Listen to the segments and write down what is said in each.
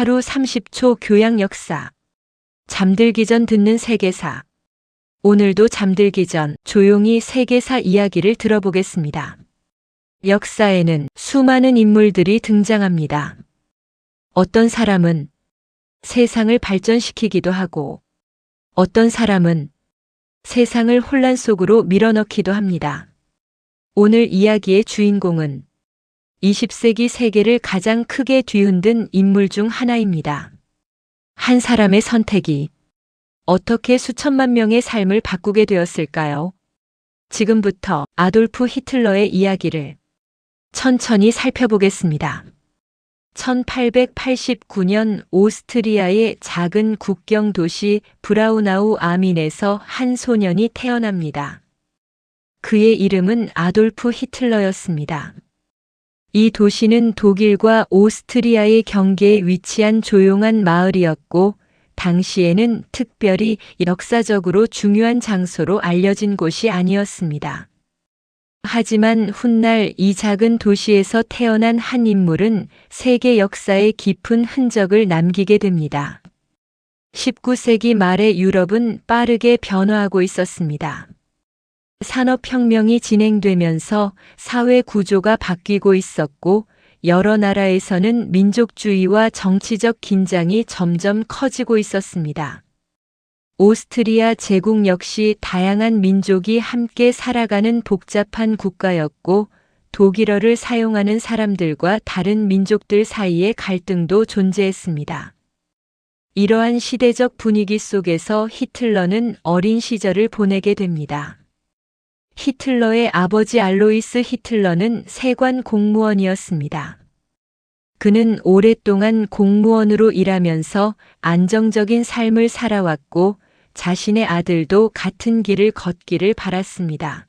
하루 30초 교양 역사. 잠들기 전 듣는 세계사. 오늘도 잠들기 전 조용히 세계사 이야기를 들어보겠습니다. 역사에는 수많은 인물들이 등장합니다. 어떤 사람은 세상을 발전시키기도 하고, 어떤 사람은 세상을 혼란 속으로 밀어넣기도 합니다. 오늘 이야기의 주인공은 20세기 세계를 가장 크게 뒤흔든 인물 중 하나입니다. 한 사람의 선택이 어떻게 수천만 명의 삶을 바꾸게 되었을까요? 지금부터 아돌프 히틀러의 이야기를 천천히 살펴보겠습니다. 1889년 오스트리아의 작은 국경 도시 브라우나우 아민에서 한 소년이 태어납니다. 그의 이름은 아돌프 히틀러였습니다. 이 도시는 독일과 오스트리아의 경계에 위치한 조용한 마을이었고, 당시에는 특별히 역사적으로 중요한 장소로 알려진 곳이 아니었습니다. 하지만 훗날 이 작은 도시에서 태어난 한 인물은 세계 역사에 깊은 흔적을 남기게 됩니다. 19세기 말의 유럽은 빠르게 변화하고 있었습니다. 산업혁명이 진행되면서 사회 구조가 바뀌고 있었고, 여러 나라에서는 민족주의와 정치적 긴장이 점점 커지고 있었습니다. 오스트리아 제국 역시 다양한 민족이 함께 살아가는 복잡한 국가였고, 독일어를 사용하는 사람들과 다른 민족들 사이의 갈등도 존재했습니다. 이러한 시대적 분위기 속에서 히틀러는 어린 시절을 보내게 됩니다. 히틀러의 아버지 알로이스 히틀러는 세관 공무원이었습니다. 그는 오랫동안 공무원으로 일하면서 안정적인 삶을 살아왔고, 자신의 아들도 같은 길을 걷기를 바랐습니다.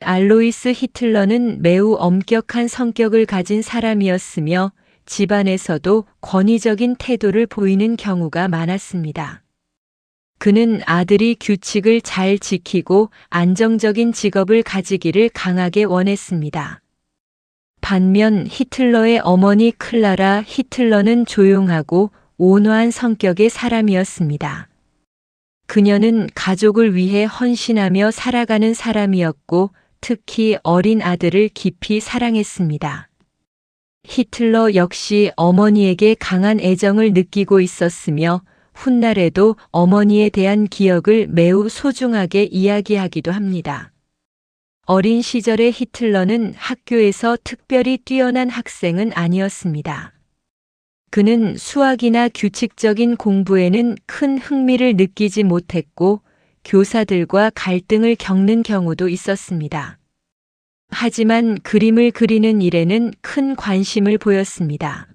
알로이스 히틀러는 매우 엄격한 성격을 가진 사람이었으며, 집안에서도 권위적인 태도를 보이는 경우가 많았습니다. 그는 아들이 규칙을 잘 지키고 안정적인 직업을 가지기를 강하게 원했습니다. 반면 히틀러의 어머니 클라라 히틀러는 조용하고 온화한 성격의 사람이었습니다. 그녀는 가족을 위해 헌신하며 살아가는 사람이었고, 특히 어린 아들을 깊이 사랑했습니다. 히틀러 역시 어머니에게 강한 애정을 느끼고 있었으며, 훗날에도 어머니에 대한 기억을 매우 소중하게 이야기하기도 합니다. 어린 시절의 히틀러는 학교에서 특별히 뛰어난 학생은 아니었습니다. 그는 수학이나 규칙적인 공부에는 큰 흥미를 느끼지 못했고, 교사들과 갈등을 겪는 경우도 있었습니다. 하지만 그림을 그리는 일에는 큰 관심을 보였습니다.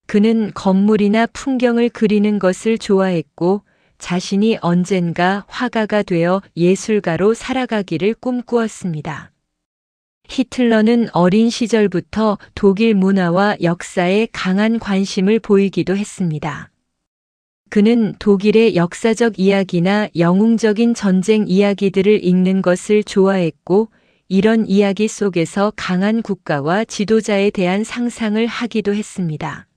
그는 건물이나 풍경을 그리는 것을 좋아했고, 자신이 언젠가 화가가 되어 예술가로 살아가기를 꿈꾸었습니다. 히틀러는 어린 시절부터 독일 문화와 역사에 강한 관심을 보이기도 했습니다. 그는 독일의 역사적 이야기나 영웅적인 전쟁 이야기들을 읽는 것을 좋아했고, 이런 이야기 속에서 강한 국가와 지도자에 대한 상상을 하기도 했습니다.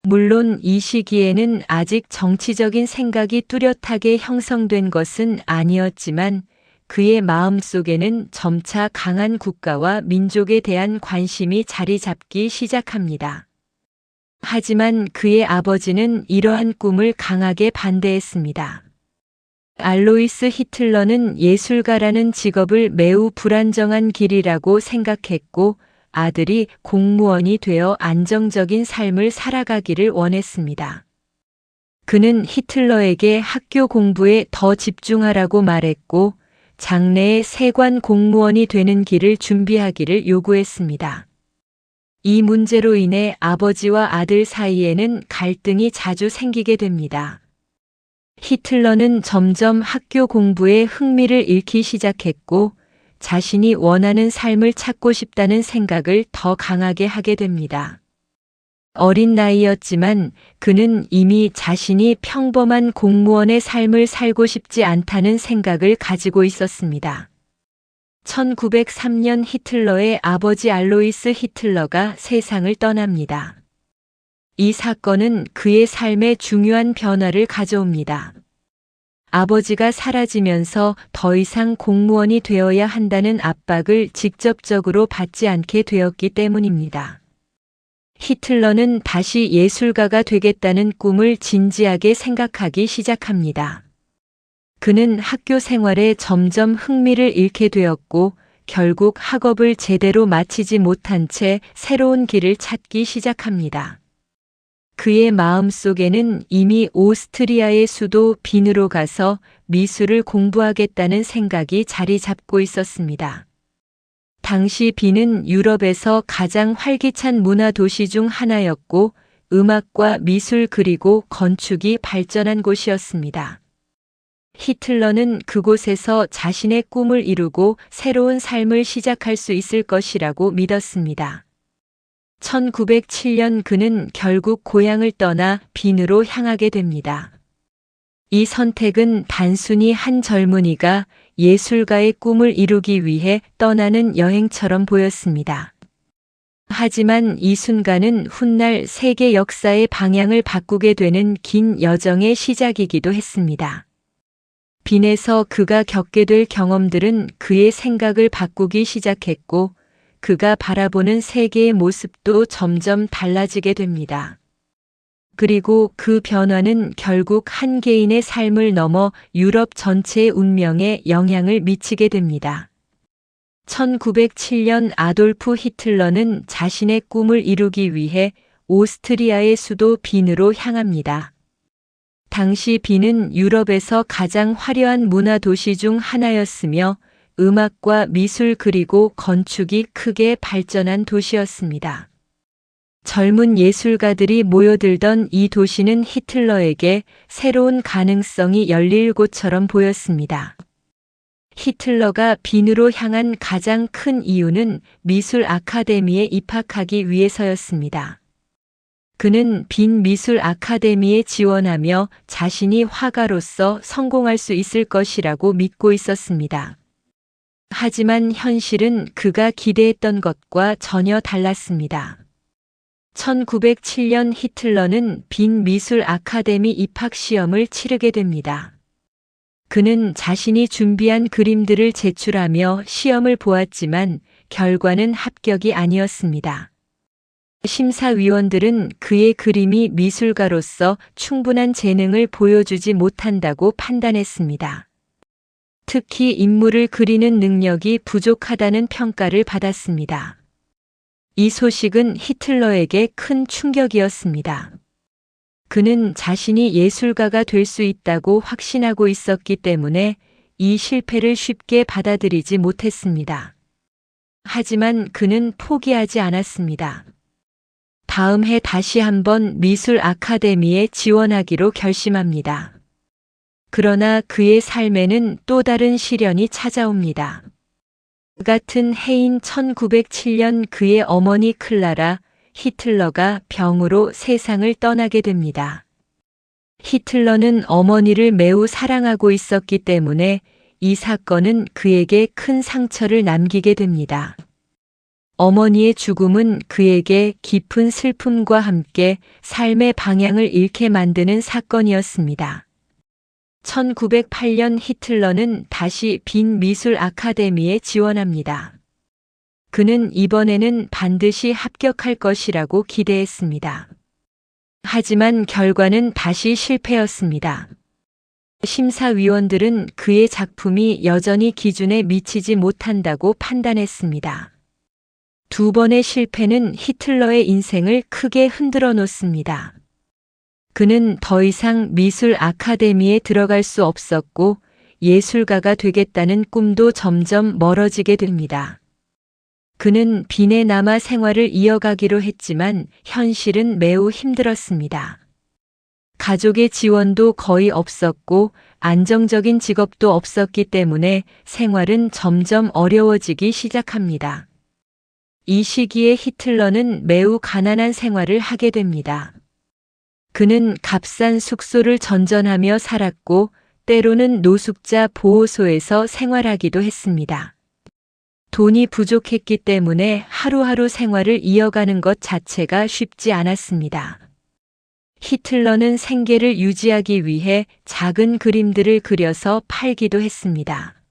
물론 이 시기에는 아직 정치적인 생각이 뚜렷하게 형성된 것은 아니었지만, 그의 마음속에는 점차 강한 국가와 민족에 대한 관심이 자리 잡기 시작합니다. 하지만 그의 아버지는 이러한 꿈을 강하게 반대했습니다. 알로이스 히틀러는 예술가라는 직업을 매우 불안정한 길이라고 생각했고, 아들이 공무원이 되어 안정적인 삶을 살아가기를 원했습니다. 그는 히틀러에게 학교 공부에 더 집중하라고 말했고, 장래의 세관 공무원이 되는 길을 준비하기를 요구했습니다. 이 문제로 인해 아버지와 아들 사이에는 갈등이 자주 생기게 됩니다. 히틀러는 점점 학교 공부에 흥미를 잃기 시작했고, 자신이 원하는 삶을 찾고 싶다는 생각을 더 강하게 하게 됩니다. 어린 나이였지만 그는 이미 자신이 평범한 공무원의 삶을 살고 싶지 않다는 생각을 가지고 있었습니다. 1903년 히틀러의 아버지 알로이스 히틀러가 세상을 떠납니다. 이 사건은 그의 삶에 중요한 변화를 가져옵니다. 아버지가 사라지면서 더 이상 공무원이 되어야 한다는 압박을 직접적으로 받지 않게 되었기 때문입니다. 히틀러는 다시 예술가가 되겠다는 꿈을 진지하게 생각하기 시작합니다. 그는 학교 생활에 점점 흥미를 잃게 되었고 결국 학업을 제대로 마치지 못한 채 새로운 길을 찾기 시작합니다. 그의 마음속에는 이미 오스트리아의 수도 빈으로 가서 미술을 공부하겠다는 생각이 자리 잡고 있었습니다. 당시 빈은 유럽에서 가장 활기찬 문화 도시 중 하나였고 음악과 미술 그리고 건축이 발전한 곳이었습니다. 히틀러는 그곳에서 자신의 꿈을 이루고 새로운 삶을 시작할 수 있을 것이라고 믿었습니다. 1907년 그는 결국 고향을 떠나 빈으로 향하게 됩니다. 이 선택은 단순히 한 젊은이가 예술가의 꿈을 이루기 위해 떠나는 여행처럼 보였습니다. 하지만 이 순간은 훗날 세계 역사의 방향을 바꾸게 되는 긴 여정의 시작이기도 했습니다. 빈에서 그가 겪게 될 경험들은 그의 생각을 바꾸기 시작했고 그가 바라보는 세계의 모습도 점점 달라지게 됩니다. 그리고 그 변화는 결국 한 개인의 삶을 넘어 유럽 전체의 운명에 영향을 미치게 됩니다. 1907년 아돌프 히틀러는 자신의 꿈을 이루기 위해 오스트리아의 수도 빈으로 향합니다. 당시 빈은 유럽에서 가장 화려한 문화 도시 중 하나였으며 음악과 미술 그리고 건축이 크게 발전한 도시였습니다. 젊은 예술가들이 모여들던 이 도시는 히틀러에게 새로운 가능성이 열릴 곳처럼 보였습니다. 히틀러가 빈으로 향한 가장 큰 이유는 미술 아카데미에 입학하기 위해서였습니다. 그는 빈 미술 아카데미에 지원하며 자신이 화가로서 성공할 수 있을 것이라고 믿고 있었습니다. 하지만 현실은 그가 기대했던 것과 전혀 달랐습니다. 1907년 히틀러는 빈 미술 아카데미 입학 시험을 치르게 됩니다. 그는 자신이 준비한 그림들을 제출하며 시험을 보았지만 결과는 합격이 아니었습니다. 심사위원들은 그의 그림이 미술가로서 충분한 재능을 보여주지 못한다고 판단했습니다. 특히 인물을 그리는 능력이 부족하다는 평가를 받았습니다. 이 소식은 히틀러에게 큰 충격이었습니다. 그는 자신이 예술가가 될 수 있다고 확신하고 있었기 때문에 이 실패를 쉽게 받아들이지 못했습니다. 하지만 그는 포기하지 않았습니다. 다음 해 다시 한번 미술 아카데미에 지원하기로 결심합니다. 그러나 그의 삶에는 또 다른 시련이 찾아옵니다. 같은 해인 1907년 그의 어머니 클라라 히틀러가 병으로 세상을 떠나게 됩니다. 히틀러는 어머니를 매우 사랑하고 있었기 때문에 이 사건은 그에게 큰 상처를 남기게 됩니다. 어머니의 죽음은 그에게 깊은 슬픔과 함께 삶의 방향을 잃게 만드는 사건이었습니다. 1908년 히틀러는 다시 빈 미술 아카데미에 지원합니다. 그는 이번에는 반드시 합격할 것이라고 기대했습니다. 하지만 결과는 다시 실패였습니다. 심사위원들은 그의 작품이 여전히 기준에 미치지 못한다고 판단했습니다. 두 번의 실패는 히틀러의 인생을 크게 흔들어 놓습니다. 그는 더 이상 미술 아카데미에 들어갈 수 없었고 예술가가 되겠다는 꿈도 점점 멀어지게 됩니다. 그는 빈에 남아 생활을 이어가기로 했지만 현실은 매우 힘들었습니다. 가족의 지원도 거의 없었고 안정적인 직업도 없었기 때문에 생활은 점점 어려워지기 시작합니다. 이 시기에 히틀러는 매우 가난한 생활을 하게 됩니다. 그는 값싼 숙소를 전전하며 살았고 때로는 노숙자 보호소에서 생활하기도 했습니다. 돈이 부족했기 때문에 하루하루 생활을 이어가는 것 자체가 쉽지 않았습니다. 히틀러는 생계를 유지하기 위해 작은 그림들을 그려서 팔기도 했습니다.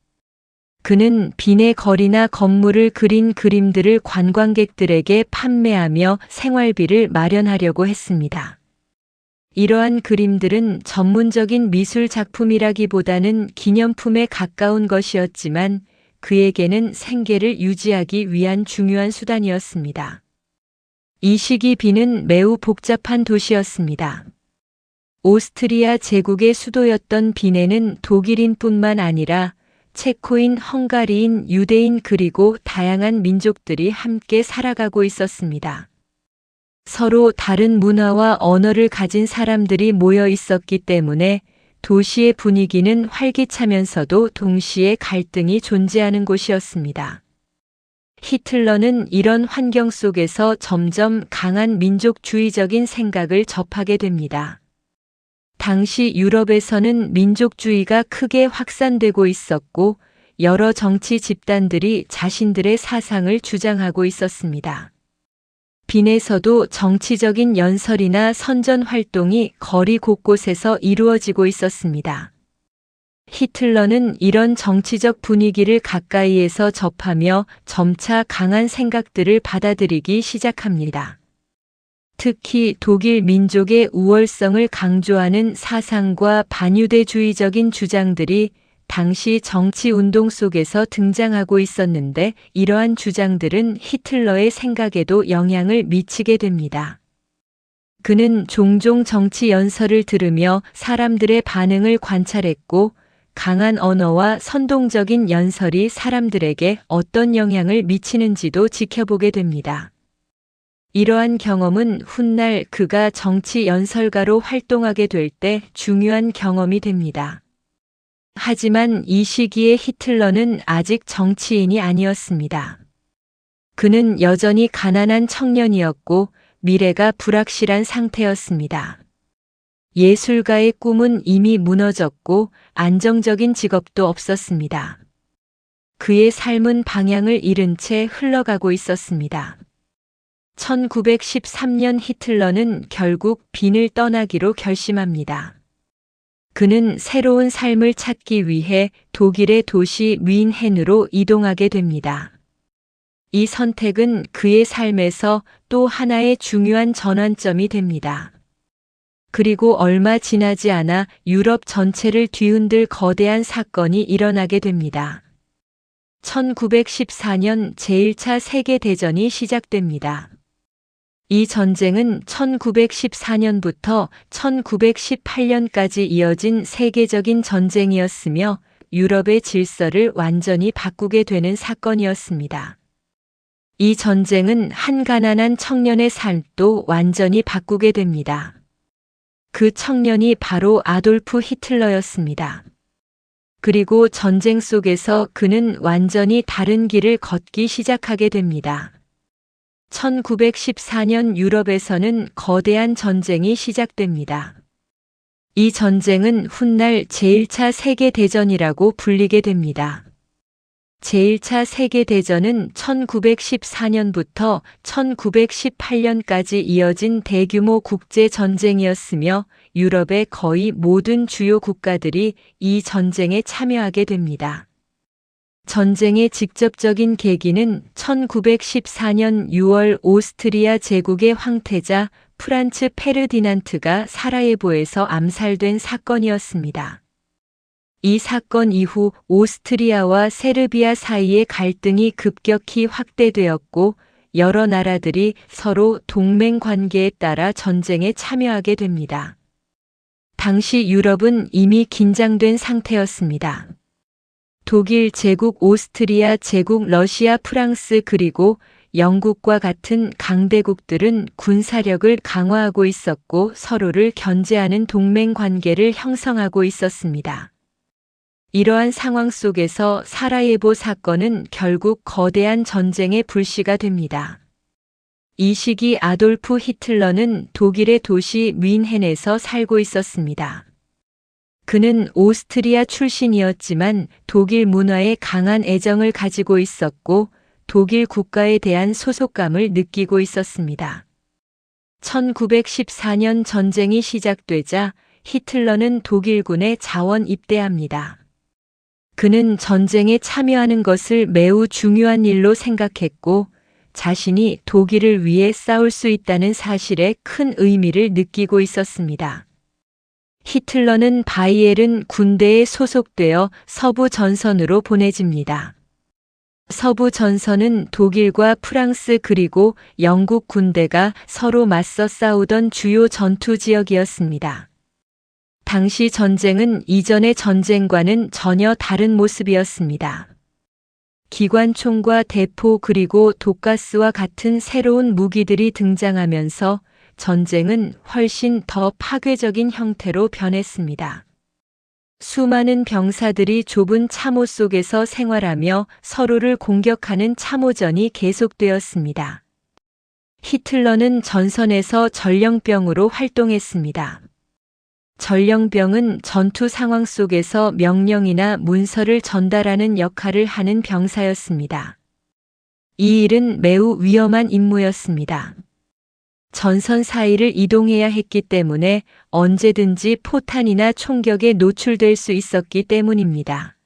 그는 빈의 거리나 건물을 그린 그림들을 관광객들에게 판매하며 생활비를 마련하려고 했습니다. 이러한 그림들은 전문적인 미술 작품이라기보다는 기념품에 가까운 것이었지만 그에게는 생계를 유지하기 위한 중요한 수단이었습니다. 이 시기 빈은 매우 복잡한 도시였습니다. 오스트리아 제국의 수도였던 빈에는 독일인뿐만 아니라 체코인, 헝가리인, 유대인 그리고 다양한 민족들이 함께 살아가고 있었습니다. 서로 다른 문화와 언어를 가진 사람들이 모여 있었기 때문에 도시의 분위기는 활기차면서도 동시에 갈등이 존재하는 곳이었습니다. 히틀러는 이런 환경 속에서 점점 강한 민족주의적인 생각을 접하게 됩니다. 당시 유럽에서는 민족주의가 크게 확산되고 있었고 여러 정치 집단들이 자신들의 사상을 주장하고 있었습니다. 빈에서도 정치적인 연설이나 선전 활동이 거리 곳곳에서 이루어지고 있었습니다. 히틀러는 이런 정치적 분위기를 가까이에서 접하며 점차 강한 생각들을 받아들이기 시작합니다. 특히 독일 민족의 우월성을 강조하는 사상과 반유대주의적인 주장들이 당시 정치 운동 속에서 등장하고 있었는데 이러한 주장들은 히틀러의 생각에도 영향을 미치게 됩니다. 그는 종종 정치 연설을 들으며 사람들의 반응을 관찰했고 강한 언어와 선동적인 연설이 사람들에게 어떤 영향을 미치는지도 지켜보게 됩니다. 이러한 경험은 훗날 그가 정치 연설가로 활동하게 될 때 중요한 경험이 됩니다. 하지만 이 시기에 히틀러는 아직 정치인이 아니었습니다. 그는 여전히 가난한 청년이었고 미래가 불확실한 상태였습니다. 예술가의 꿈은 이미 무너졌고 안정적인 직업도 없었습니다. 그의 삶은 방향을 잃은 채 흘러가고 있었습니다. 1913년 히틀러는 결국 빈을 떠나기로 결심합니다. 그는 새로운 삶을 찾기 위해 독일의 도시 뮌헨으로 이동하게 됩니다. 이 선택은 그의 삶에서 또 하나의 중요한 전환점이 됩니다. 그리고 얼마 지나지 않아 유럽 전체를 뒤흔들 거대한 사건이 일어나게 됩니다. 1914년 제1차 세계대전이 시작됩니다. 이 전쟁은 1914년부터 1918년까지 이어진 세계적인 전쟁이었으며 유럽의 질서를 완전히 바꾸게 되는 사건이었습니다. 이 전쟁은 한 가난한 청년의 삶도 완전히 바꾸게 됩니다. 그 청년이 바로 아돌프 히틀러였습니다. 그리고 전쟁 속에서 그는 완전히 다른 길을 걷기 시작하게 됩니다. 1914년 유럽에서는 거대한 전쟁이 시작됩니다. 이 전쟁은 훗날 제1차 세계대전이라고 불리게 됩니다. 제1차 세계대전은 1914년부터 1918년까지 이어진 대규모 국제전쟁이었으며 유럽의 거의 모든 주요 국가들이 이 전쟁에 참여하게 됩니다. 전쟁의 직접적인 계기는 1914년 6월 오스트리아 제국의 황태자 프란츠 페르디난트가 사라예보에서 암살된 사건이었습니다. 이 사건 이후 오스트리아와 세르비아 사이의 갈등이 급격히 확대되었고 여러 나라들이 서로 동맹 관계에 따라 전쟁에 참여하게 됩니다. 당시 유럽은 이미 긴장된 상태였습니다. 독일 제국, 오스트리아 제국, 러시아, 프랑스 그리고 영국과 같은 강대국들은 군사력을 강화하고 있었고 서로를 견제하는 동맹 관계를 형성하고 있었습니다. 이러한 상황 속에서 사라예보 사건은 결국 거대한 전쟁의 불씨가 됩니다. 이 시기 아돌프 히틀러는 독일의 도시 뮌헨에서 살고 있었습니다. 그는 오스트리아 출신이었지만 독일 문화에 강한 애정을 가지고 있었고 독일 국가에 대한 소속감을 느끼고 있었습니다. 1914년 전쟁이 시작되자 히틀러는 독일군에 자원 입대합니다. 그는 전쟁에 참여하는 것을 매우 중요한 일로 생각했고 자신이 독일을 위해 싸울 수 있다는 사실에 큰 의미를 느끼고 있었습니다. 히틀러는 바이에른 군대에 소속되어 서부 전선으로 보내집니다. 서부 전선은 독일과 프랑스 그리고 영국 군대가 서로 맞서 싸우던 주요 전투 지역이었습니다. 당시 전쟁은 이전의 전쟁과는 전혀 다른 모습이었습니다. 기관총과 대포 그리고 독가스와 같은 새로운 무기들이 등장하면서 전쟁은 훨씬 더 파괴적인 형태로 변했습니다. 수많은 병사들이 좁은 참호 속에서 생활하며 서로를 공격하는 참호전이 계속되었습니다. 히틀러는 전선에서 전령병으로 활동했습니다. 전령병은 전투 상황 속에서 명령이나 문서를 전달하는 역할을 하는 병사였습니다. 이 일은 매우 위험한 임무였습니다. 전선 사이를 이동해야 했기 때문에 언제든지 포탄이나 총격에 노출될 수 있었기 때문입니다.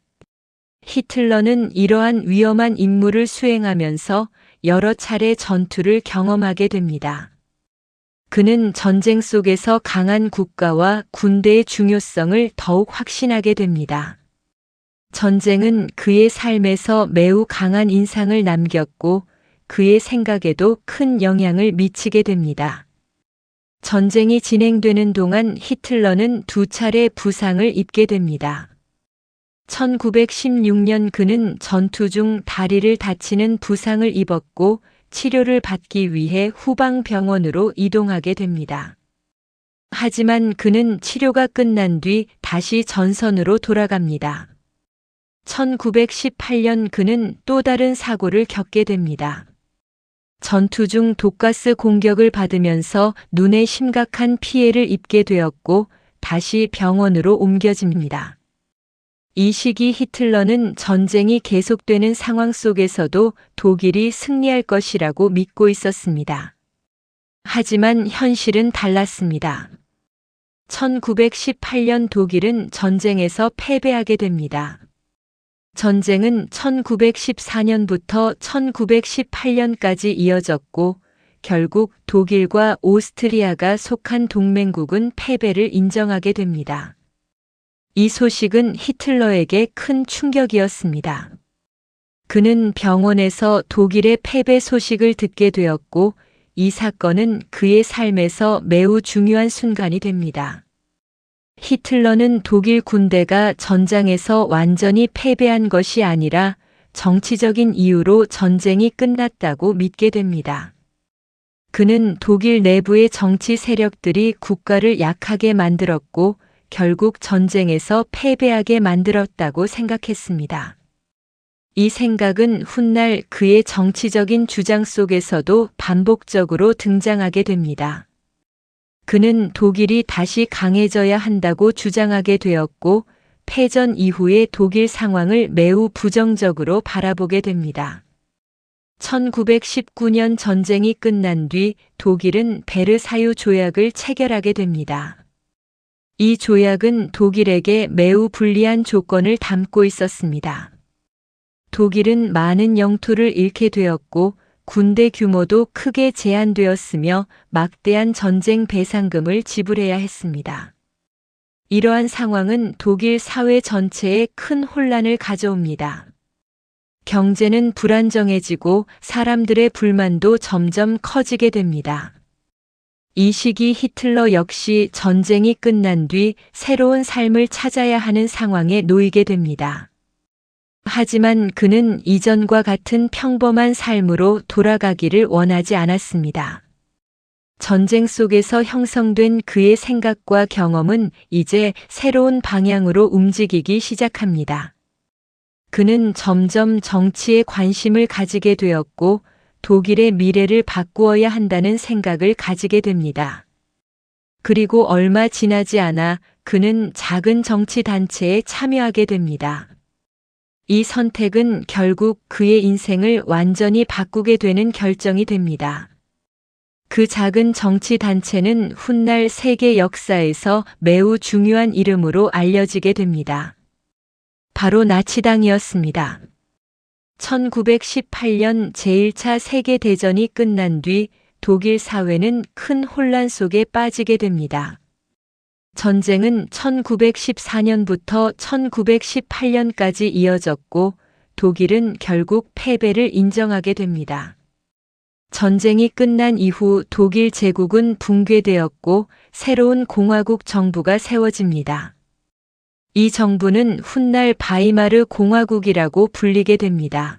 히틀러는 이러한 위험한 임무를 수행하면서 여러 차례 전투를 경험하게 됩니다. 그는 전쟁 속에서 강한 국가와 군대의 중요성을 더욱 확신하게 됩니다. 전쟁은 그의 삶에서 매우 강한 인상을 남겼고 그의 생각에도 큰 영향을 미치게 됩니다. 전쟁이 진행되는 동안 히틀러는 2차례 부상을 입게 됩니다. 1916년 그는 전투 중 다리를 다치는 부상을 입었고 치료를 받기 위해 후방 병원으로 이동하게 됩니다. 하지만 그는 치료가 끝난 뒤 다시 전선으로 돌아갑니다. 1918년 그는 또 다른 사고를 겪게 됩니다. 전투 중 독가스 공격을 받으면서 눈에 심각한 피해를 입게 되었고 다시 병원으로 옮겨집니다. 이 시기 히틀러는 전쟁이 계속되는 상황 속에서도 독일이 승리할 것이라고 믿고 있었습니다. 하지만 현실은 달랐습니다. 1918년 독일은 전쟁에서 패배하게 됩니다. 전쟁은 1914년부터 1918년까지 이어졌고 결국 독일과 오스트리아가 속한 동맹국은 패배를 인정하게 됩니다. 이 소식은 히틀러에게 큰 충격이었습니다. 그는 병원에서 독일의 패배 소식을 듣게 되었고 이 사건은 그의 삶에서 매우 중요한 순간이 됩니다. 히틀러는 독일 군대가 전장에서 완전히 패배한 것이 아니라 정치적인 이유로 전쟁이 끝났다고 믿게 됩니다. 그는 독일 내부의 정치 세력들이 국가를 약하게 만들었고 결국 전쟁에서 패배하게 만들었다고 생각했습니다. 이 생각은 훗날 그의 정치적인 주장 속에서도 반복적으로 등장하게 됩니다. 그는 독일이 다시 강해져야 한다고 주장하게 되었고 패전 이후의 독일 상황을 매우 부정적으로 바라보게 됩니다. 1919년 전쟁이 끝난 뒤 독일은 베르사유 조약을 체결하게 됩니다. 이 조약은 독일에게 매우 불리한 조건을 담고 있었습니다. 독일은 많은 영토를 잃게 되었고 군대 규모도 크게 제한되었으며 막대한 전쟁 배상금을 지불해야 했습니다. 이러한 상황은 독일 사회 전체에 큰 혼란을 가져옵니다. 경제는 불안정해지고 사람들의 불만도 점점 커지게 됩니다. 이 시기 히틀러 역시 전쟁이 끝난 뒤 새로운 삶을 찾아야 하는 상황에 놓이게 됩니다. 하지만 그는 이전과 같은 평범한 삶으로 돌아가기를 원하지 않았습니다. 전쟁 속에서 형성된 그의 생각과 경험은 이제 새로운 방향으로 움직이기 시작합니다. 그는 점점 정치에 관심을 가지게 되었고 독일의 미래를 바꾸어야 한다는 생각을 가지게 됩니다. 그리고 얼마 지나지 않아 그는 작은 정치 단체에 참여하게 됩니다. 이 선택은 결국 그의 인생을 완전히 바꾸게 되는 결정이 됩니다. 그 작은 정치 단체는 훗날 세계 역사에서 매우 중요한 이름으로 알려지게 됩니다. 바로 나치당이었습니다. 1918년 제1차 세계대전이 끝난 뒤 독일 사회는 큰 혼란 속에 빠지게 됩니다. 전쟁은 1914년부터 1918년까지 이어졌고 독일은 결국 패배를 인정하게 됩니다. 전쟁이 끝난 이후 독일 제국은 붕괴되었고 새로운 공화국 정부가 세워집니다. 이 정부는 훗날 바이마르 공화국이라고 불리게 됩니다.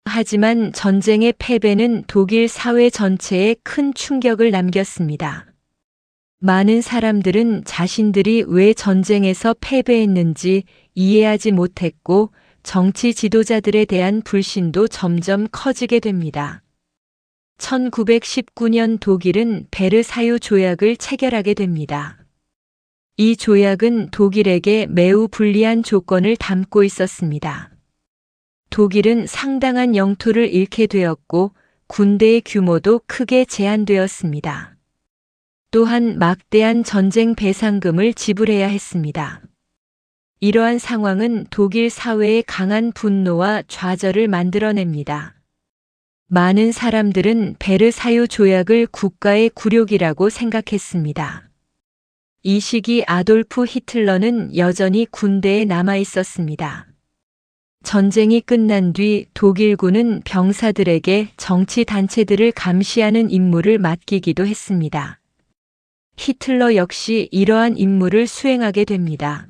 하지만 전쟁의 패배는 독일 사회 전체에 큰 충격을 남겼습니다. 많은 사람들은 자신들이 왜 전쟁에서 패배했는지 이해하지 못했고 정치 지도자들에 대한 불신도 점점 커지게 됩니다. 1919년 독일은 베르사유 조약을 체결하게 됩니다. 이 조약은 독일에게 매우 불리한 조건을 담고 있었습니다. 독일은 상당한 영토를 잃게 되었고 군대의 규모도 크게 제한되었습니다. 또한 막대한 전쟁 배상금을 지불해야 했습니다. 이러한 상황은 독일 사회에 강한 분노와 좌절을 만들어냅니다. 많은 사람들은 베르사유 조약을 국가의 굴욕이라고 생각했습니다. 이 시기 아돌프 히틀러는 여전히 군대에 남아 있었습니다. 전쟁이 끝난 뒤 독일군은 병사들에게 정치 단체들을 감시하는 임무를 맡기기도 했습니다. 히틀러 역시 이러한 임무를 수행하게 됩니다.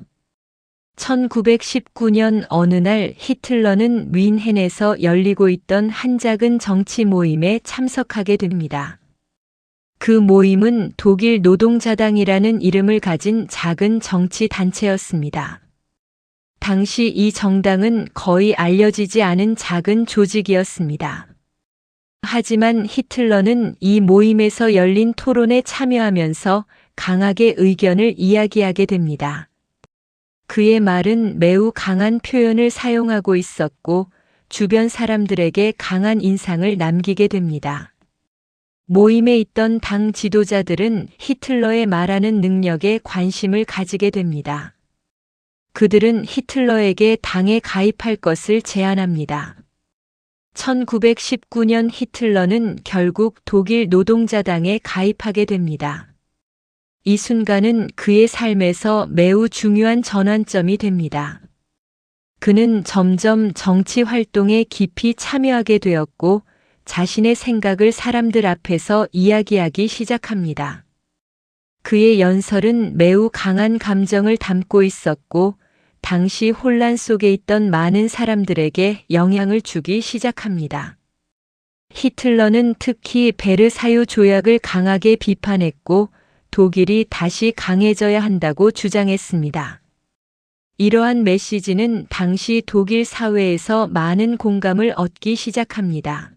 1919년 어느 날 히틀러는 뮌헨에서 열리고 있던 한 작은 정치 모임에 참석하게 됩니다. 그 모임은 독일 노동자당이라는 이름을 가진 작은 정치 단체였습니다. 당시 이 정당은 거의 알려지지 않은 작은 조직이었습니다. 하지만 히틀러는 이 모임에서 열린 토론에 참여하면서 강하게 의견을 이야기하게 됩니다. 그의 말은 매우 강한 표현을 사용하고 있었고 주변 사람들에게 강한 인상을 남기게 됩니다. 모임에 있던 당 지도자들은 히틀러의 말하는 능력에 관심을 가지게 됩니다. 그들은 히틀러에게 당에 가입할 것을 제안합니다. 1919년 히틀러는 결국 독일 노동자당에 가입하게 됩니다. 이 순간은 그의 삶에서 매우 중요한 전환점이 됩니다. 그는 점점 정치 활동에 깊이 참여하게 되었고 자신의 생각을 사람들 앞에서 이야기하기 시작합니다. 그의 연설은 매우 강한 감정을 담고 있었고 당시 혼란 속에 있던 많은 사람들에게 영향을 주기 시작합니다. 히틀러는 특히 베르사유 조약을 강하게 비판했고 독일이 다시 강해져야 한다고 주장했습니다. 이러한 메시지는 당시 독일 사회에서 많은 공감을 얻기 시작합니다.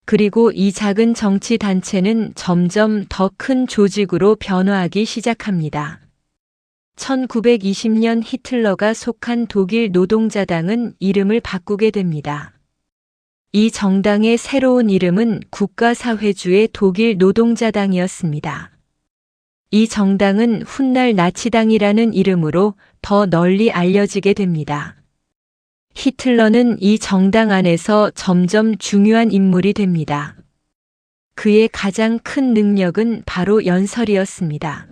그리고 이 작은 정치 단체는 점점 더 큰 조직으로 변화하기 시작합니다. 1920년 히틀러가 속한 독일 노동자당은 이름을 바꾸게 됩니다. 이 정당의 새로운 이름은 국가사회주의 독일 노동자당이었습니다. 이 정당은 훗날 나치당이라는 이름으로 더 널리 알려지게 됩니다. 히틀러는 이 정당 안에서 점점 중요한 인물이 됩니다. 그의 가장 큰 능력은 바로 연설이었습니다.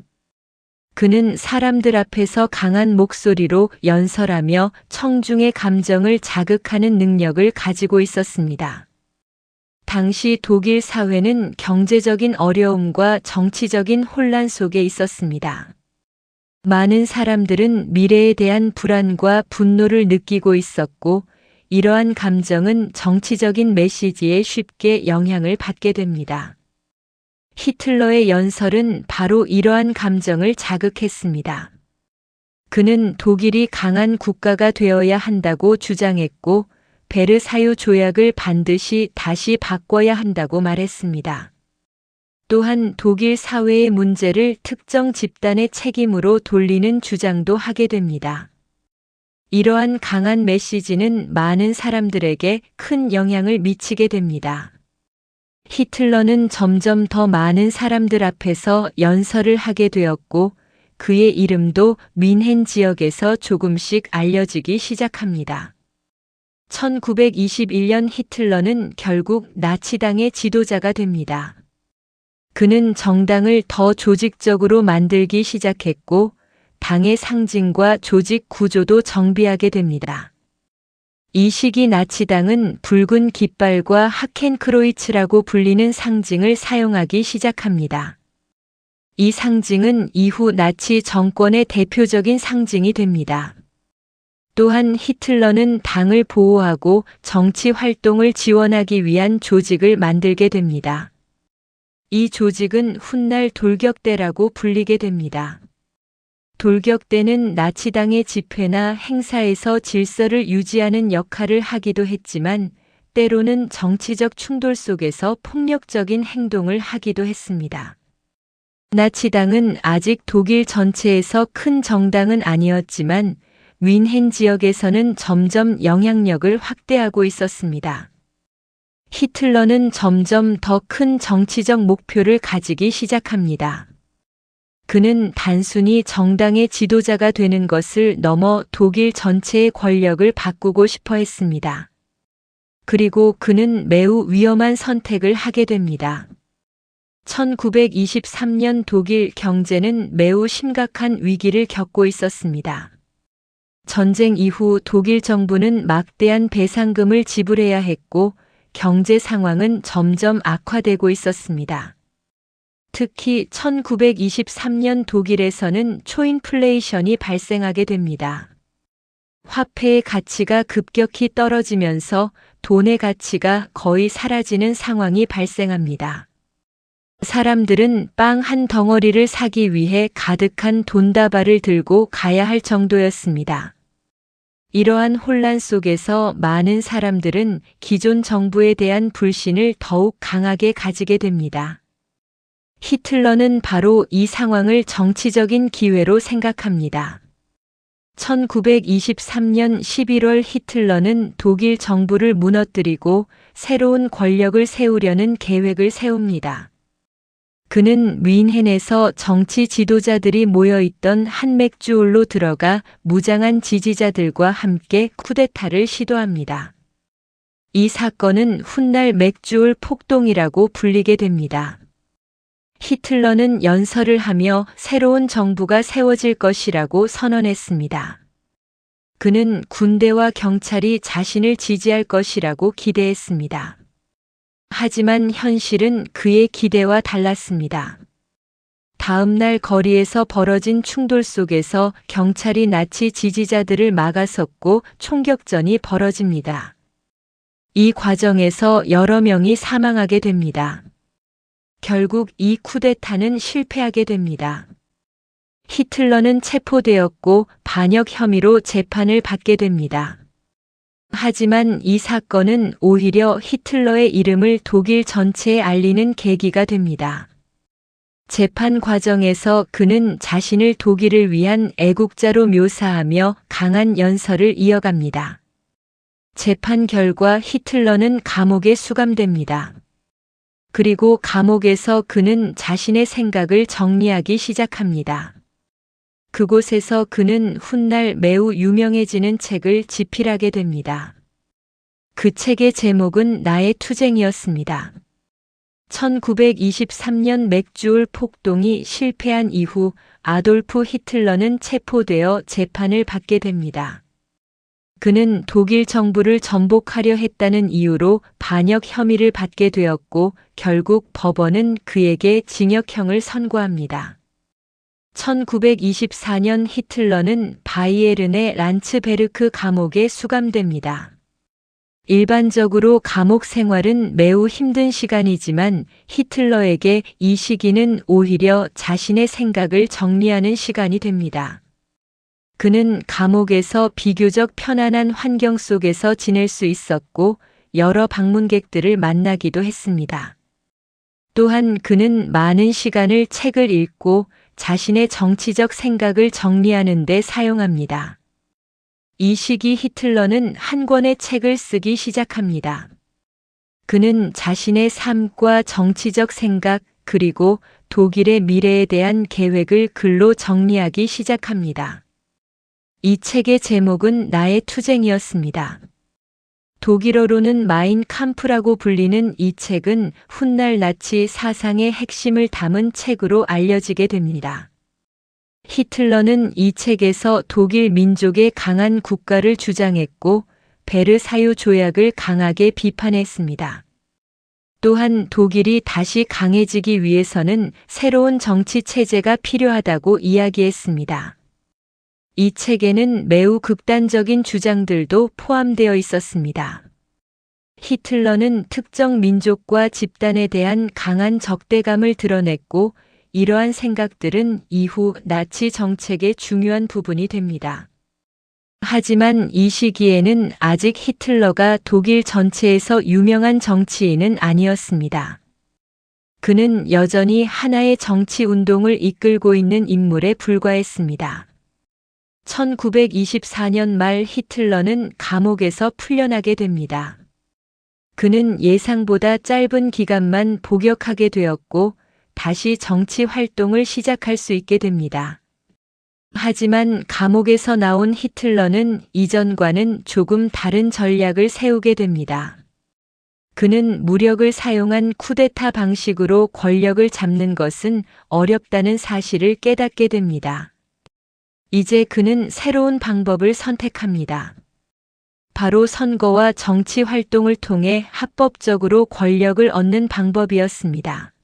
그는 사람들 앞에서 강한 목소리로 연설하며 청중의 감정을 자극하는 능력을 가지고 있었습니다. 당시 독일 사회는 경제적인 어려움과 정치적인 혼란 속에 있었습니다. 많은 사람들은 미래에 대한 불안과 분노를 느끼고 있었고 이러한 감정은 정치적인 메시지에 쉽게 영향을 받게 됩니다. 히틀러의 연설은 바로 이러한 감정을 자극했습니다. 그는 독일이 강한 국가가 되어야 한다고 주장했고 베르사유 조약을 반드시 다시 바꿔야 한다고 말했습니다. 또한 독일 사회의 문제를 특정 집단의 책임으로 돌리는 주장도 하게 됩니다. 이러한 강한 메시지는 많은 사람들에게 큰 영향을 미치게 됩니다. 히틀러는 점점 더 많은 사람들 앞에서 연설을 하게 되었고 그의 이름도 뮌헨 지역에서 조금씩 알려지기 시작합니다. 1921년 히틀러는 결국 나치당의 지도자가 됩니다. 그는 정당을 더 조직적으로 만들기 시작했고 당의 상징과 조직 구조도 정비하게 됩니다. 이 시기 나치당은 붉은 깃발과 하켄크로이츠라고 불리는 상징을 사용하기 시작합니다. 이 상징은 이후 나치 정권의 대표적인 상징이 됩니다. 또한 히틀러는 당을 보호하고 정치 활동을 지원하기 위한 조직을 만들게 됩니다. 이 조직은 훗날 돌격대라고 불리게 됩니다. 돌격대는 나치당의 집회나 행사에서 질서를 유지하는 역할을 하기도 했지만 때로는 정치적 충돌 속에서 폭력적인 행동을 하기도 했습니다. 나치당은 아직 독일 전체에서 큰 정당은 아니었지만 뮌헨 지역에서는 점점 영향력을 확대하고 있었습니다. 히틀러는 점점 더 큰 정치적 목표를 가지기 시작합니다. 그는 단순히 정당의 지도자가 되는 것을 넘어 독일 전체의 권력을 바꾸고 싶어 했습니다. 그리고 그는 매우 위험한 선택을 하게 됩니다. 1923년 독일 경제는 매우 심각한 위기를 겪고 있었습니다. 전쟁 이후 독일 정부는 막대한 배상금을 지불해야 했고 경제 상황은 점점 악화되고 있었습니다. 특히 1923년 독일에서는 초인플레이션이 발생하게 됩니다. 화폐의 가치가 급격히 떨어지면서 돈의 가치가 거의 사라지는 상황이 발생합니다. 사람들은 빵 한 덩어리를 사기 위해 가득한 돈다발을 들고 가야 할 정도였습니다. 이러한 혼란 속에서 많은 사람들은 기존 정부에 대한 불신을 더욱 강하게 가지게 됩니다. 히틀러는 바로 이 상황을 정치적인 기회로 생각합니다. 1923년 11월 히틀러는 독일 정부를 무너뜨리고 새로운 권력을 세우려는 계획을 세웁니다. 그는 뮌헨에서 정치 지도자들이 모여있던 한 맥주홀로 들어가 무장한 지지자들과 함께 쿠데타를 시도합니다. 이 사건은 훗날 맥주홀 폭동이라고 불리게 됩니다. 히틀러는 연설을 하며 새로운 정부가 세워질 것이라고 선언했습니다. 그는 군대와 경찰이 자신을 지지할 것이라고 기대했습니다. 하지만 현실은 그의 기대와 달랐습니다. 다음 날 거리에서 벌어진 충돌 속에서 경찰이 나치 지지자들을 막아섰고 총격전이 벌어집니다. 이 과정에서 여러 명이 사망하게 됩니다. 결국 이 쿠데타는 실패하게 됩니다. 히틀러는 체포되었고 반역 혐의로 재판을 받게 됩니다. 하지만 이 사건은 오히려 히틀러의 이름을 독일 전체에 알리는 계기가 됩니다. 재판 과정에서 그는 자신을 독일을 위한 애국자로 묘사하며 강한 연설을 이어갑니다. 재판 결과 히틀러는 감옥에 수감됩니다. 그리고 감옥에서 그는 자신의 생각을 정리하기 시작합니다. 그곳에서 그는 훗날 매우 유명해지는 책을 집필하게 됩니다. 그 책의 제목은 나의 투쟁이었습니다. 1923년 맥주홀 폭동이 실패한 이후 아돌프 히틀러는 체포되어 재판을 받게 됩니다. 그는 독일 정부를 전복하려 했다는 이유로 반역 혐의를 받게 되었고 결국 법원은 그에게 징역형을 선고합니다. 1924년 히틀러는 바이에른의 란츠베르크 감옥에 수감됩니다. 일반적으로 감옥 생활은 매우 힘든 시간이지만 히틀러에게 이 시기는 오히려 자신의 생각을 정리하는 시간이 됩니다. 그는 감옥에서 비교적 편안한 환경 속에서 지낼 수 있었고 여러 방문객들을 만나기도 했습니다. 또한 그는 많은 시간을 책을 읽고 자신의 정치적 생각을 정리하는 데 사용합니다. 이 시기 히틀러는 한 권의 책을 쓰기 시작합니다. 그는 자신의 삶과 정치적 생각 그리고 독일의 미래에 대한 계획을 글로 정리하기 시작합니다. 이 책의 제목은 나의 투쟁이었습니다. 독일어로는 마인 캄프라고 불리는 이 책은 훗날 나치 사상의 핵심을 담은 책으로 알려지게 됩니다. 히틀러는 이 책에서 독일 민족의 강한 국가를 주장했고 베르사유 조약을 강하게 비판했습니다. 또한 독일이 다시 강해지기 위해서는 새로운 정치 체제가 필요하다고 이야기했습니다. 이 책에는 매우 극단적인 주장들도 포함되어 있었습니다. 히틀러는 특정 민족과 집단에 대한 강한 적대감을 드러냈고 이러한 생각들은 이후 나치 정책의 중요한 부분이 됩니다. 하지만 이 시기에는 아직 히틀러가 독일 전체에서 유명한 정치인은 아니었습니다. 그는 여전히 하나의 정치 운동을 이끌고 있는 인물에 불과했습니다. 1924년 말 히틀러는 감옥에서 풀려나게 됩니다. 그는 예상보다 짧은 기간만 복역하게 되었고 다시 정치 활동을 시작할 수 있게 됩니다. 하지만 감옥에서 나온 히틀러는 이전과는 조금 다른 전략을 세우게 됩니다. 그는 무력을 사용한 쿠데타 방식으로 권력을 잡는 것은 어렵다는 사실을 깨닫게 됩니다. 이제 그는 새로운 방법을 선택합니다. 바로 선거와 정치 활동을 통해 합법적으로 권력을 얻는 방법이었습니다.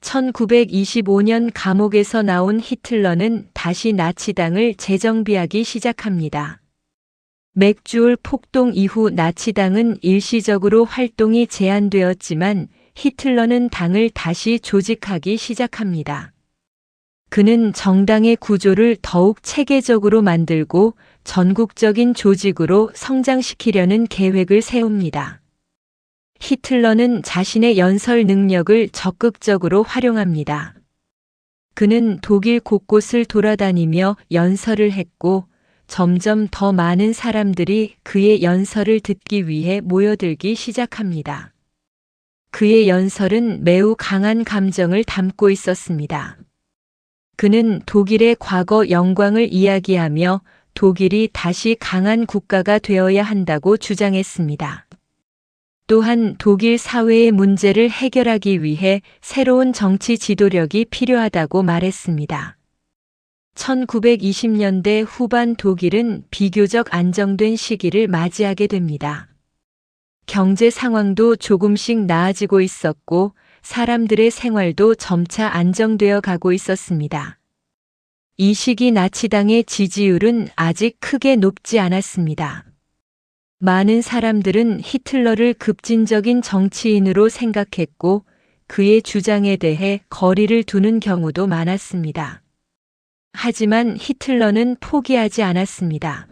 1925년 감옥에서 나온 히틀러는 다시 나치당을 재정비하기 시작합니다. 맥주올 폭동 이후 나치당은 일시적으로 활동이 제한되었지만 히틀러는 당을 다시 조직하기 시작합니다. 그는 정당의 구조를 더욱 체계적으로 만들고 전국적인 조직으로 성장시키려는 계획을 세웁니다. 히틀러는 자신의 연설 능력을 적극적으로 활용합니다. 그는 독일 곳곳을 돌아다니며 연설을 했고 점점 더 많은 사람들이 그의 연설을 듣기 위해 모여들기 시작합니다. 그의 연설은 매우 강한 감정을 담고 있었습니다. 그는 독일의 과거 영광을 이야기하며 독일이 다시 강한 국가가 되어야 한다고 주장했습니다. 또한 독일 사회의 문제를 해결하기 위해 새로운 정치 지도력이 필요하다고 말했습니다. 1920년대 후반 독일은 비교적 안정된 시기를 맞이하게 됩니다. 경제 상황도 조금씩 나아지고 있었고 사람들의 생활도 점차 안정되어 가고 있었습니다. 이 시기 나치당의 지지율은 아직 크게 높지 않았습니다. 많은 사람들은 히틀러를 급진적인 정치인으로 생각했고 그의 주장에 대해 거리를 두는 경우도 많았습니다. 하지만 히틀러는 포기하지 않았습니다.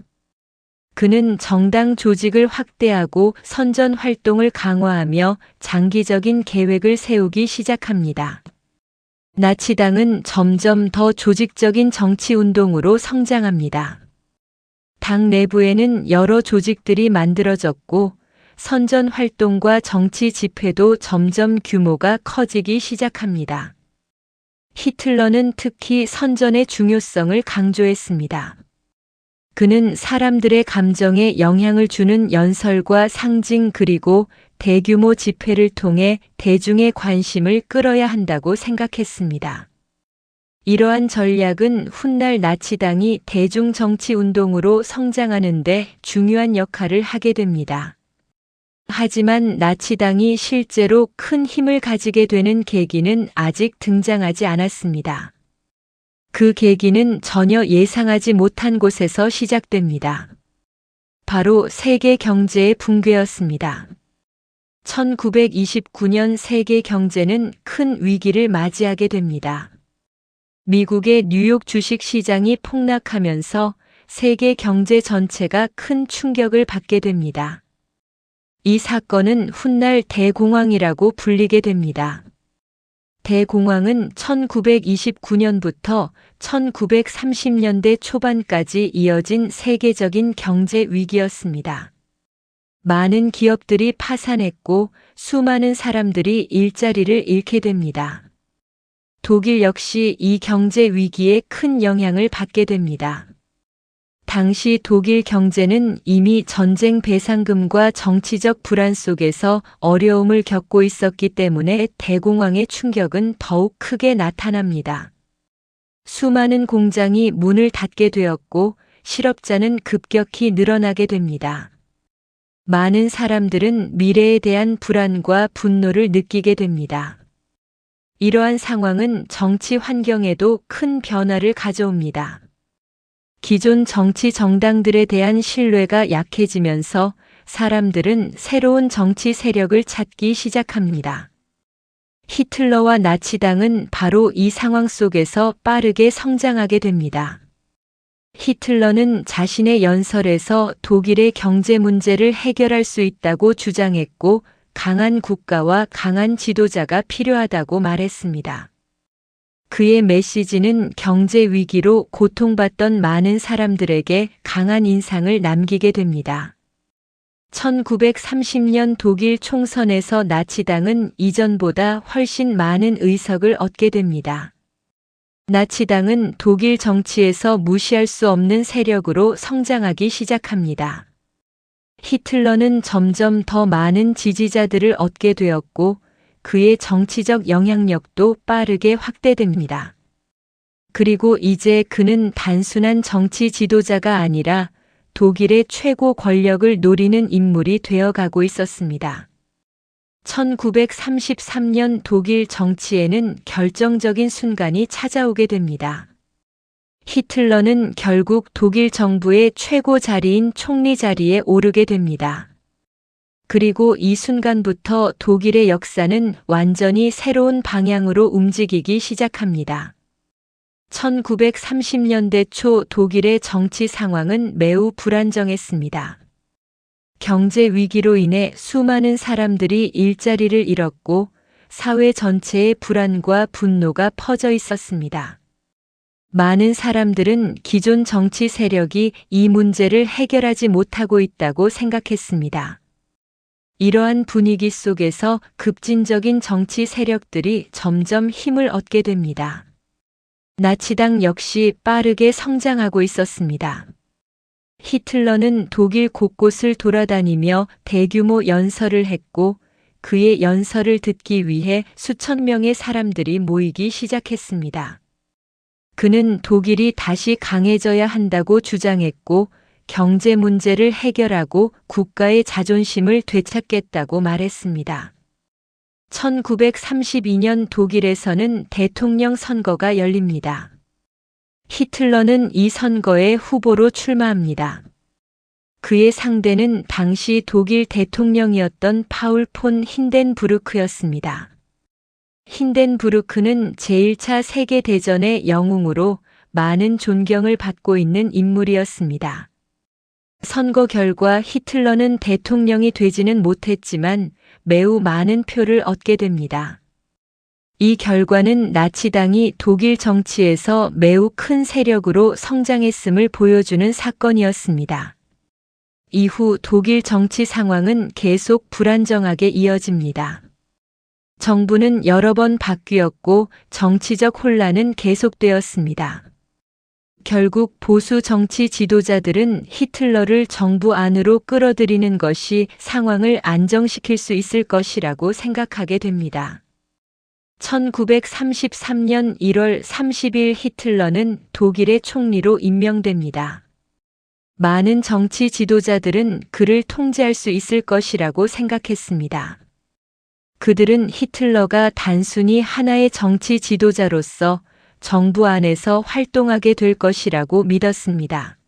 그는 정당 조직을 확대하고 선전 활동을 강화하며 장기적인 계획을 세우기 시작합니다. 나치당은 점점 더 조직적인 정치 운동으로 성장합니다. 당 내부에는 여러 조직들이 만들어졌고 선전 활동과 정치 집회도 점점 규모가 커지기 시작합니다. 히틀러는 특히 선전의 중요성을 강조했습니다. 그는 사람들의 감정에 영향을 주는 연설과 상징 그리고 대규모 집회를 통해 대중의 관심을 끌어야 한다고 생각했습니다. 이러한 전략은 훗날 나치당이 대중 정치 운동으로 성장하는 데 중요한 역할을 하게 됩니다. 하지만 나치당이 실제로 큰 힘을 가지게 되는 계기는 아직 등장하지 않았습니다. 그 계기는 전혀 예상하지 못한 곳에서 시작됩니다. 바로 세계 경제의 붕괴였습니다. 1929년 세계 경제는 큰 위기를 맞이하게 됩니다. 미국의 뉴욕 주식 시장이 폭락하면서 세계 경제 전체가 큰 충격을 받게 됩니다. 이 사건은 훗날 대공황이라고 불리게 됩니다. 대공황은 1929년부터 1930년대 초반까지 이어진 세계적인 경제 위기였습니다. 많은 기업들이 파산했고 수많은 사람들이 일자리를 잃게 됩니다. 독일 역시 이 경제 위기에 큰 영향을 받게 됩니다. 당시 독일 경제는 이미 전쟁 배상금과 정치적 불안 속에서 어려움을 겪고 있었기 때문에 대공황의 충격은 더욱 크게 나타납니다. 수많은 공장이 문을 닫게 되었고 실업자는 급격히 늘어나게 됩니다. 많은 사람들은 미래에 대한 불안과 분노를 느끼게 됩니다. 이러한 상황은 정치 환경에도 큰 변화를 가져옵니다. 기존 정치 정당들에 대한 신뢰가 약해지면서 사람들은 새로운 정치 세력을 찾기 시작합니다. 히틀러와 나치당은 바로 이 상황 속에서 빠르게 성장하게 됩니다. 히틀러는 자신의 연설에서 독일의 경제 문제를 해결할 수 있다고 주장했고 강한 국가와 강한 지도자가 필요하다고 말했습니다. 그의 메시지는 경제 위기로 고통받던 많은 사람들에게 강한 인상을 남기게 됩니다. 1930년 독일 총선에서 나치당은 이전보다 훨씬 많은 의석을 얻게 됩니다. 나치당은 독일 정치에서 무시할 수 없는 세력으로 성장하기 시작합니다. 히틀러는 점점 더 많은 지지자들을 얻게 되었고 그의 정치적 영향력도 빠르게 확대됩니다. 그리고 이제 그는 단순한 정치 지도자가 아니라 독일의 최고 권력을 노리는 인물이 되어가고 있었습니다. 1933년 독일 정치에는 결정적인 순간이 찾아오게 됩니다. 히틀러는 결국 독일 정부의 최고 자리인 총리 자리에 오르게 됩니다. 그리고 이 순간부터 독일의 역사는 완전히 새로운 방향으로 움직이기 시작합니다. 1930년대 초 독일의 정치 상황은 매우 불안정했습니다. 경제 위기로 인해 수많은 사람들이 일자리를 잃었고 사회 전체에 불안과 분노가 퍼져 있었습니다. 많은 사람들은 기존 정치 세력이 이 문제를 해결하지 못하고 있다고 생각했습니다. 이러한 분위기 속에서 급진적인 정치 세력들이 점점 힘을 얻게 됩니다. 나치당 역시 빠르게 성장하고 있었습니다. 히틀러는 독일 곳곳을 돌아다니며 대규모 연설을 했고 그의 연설을 듣기 위해 수천 명의 사람들이 모이기 시작했습니다. 그는 독일이 다시 강해져야 한다고 주장했고 경제 문제를 해결하고 국가의 자존심을 되찾겠다고 말했습니다. 1932년 독일에서는 대통령 선거가 열립니다. 히틀러는 이 선거에 후보로 출마합니다. 그의 상대는 당시 독일 대통령이었던 파울 폰 힌덴부르크였습니다. 힌덴부르크는 제1차 세계대전의 영웅으로 많은 존경을 받고 있는 인물이었습니다. 선거 결과 히틀러는 대통령이 되지는 못했지만 매우 많은 표를 얻게 됩니다. 이 결과는 나치당이 독일 정치에서 매우 큰 세력으로 성장했음을 보여주는 사건이었습니다. 이후 독일 정치 상황은 계속 불안정하게 이어집니다. 정부는 여러 번 바뀌었고 정치적 혼란은 계속되었습니다. 결국 보수 정치 지도자들은 히틀러를 정부 안으로 끌어들이는 것이 상황을 안정시킬 수 있을 것이라고 생각하게 됩니다. 1933년 1월 30일 히틀러는 독일의 총리로 임명됩니다. 많은 정치 지도자들은 그를 통제할 수 있을 것이라고 생각했습니다. 그들은 히틀러가 단순히 하나의 정치 지도자로서 정부 안에서 활동하게 될 것이라고 믿었습니다.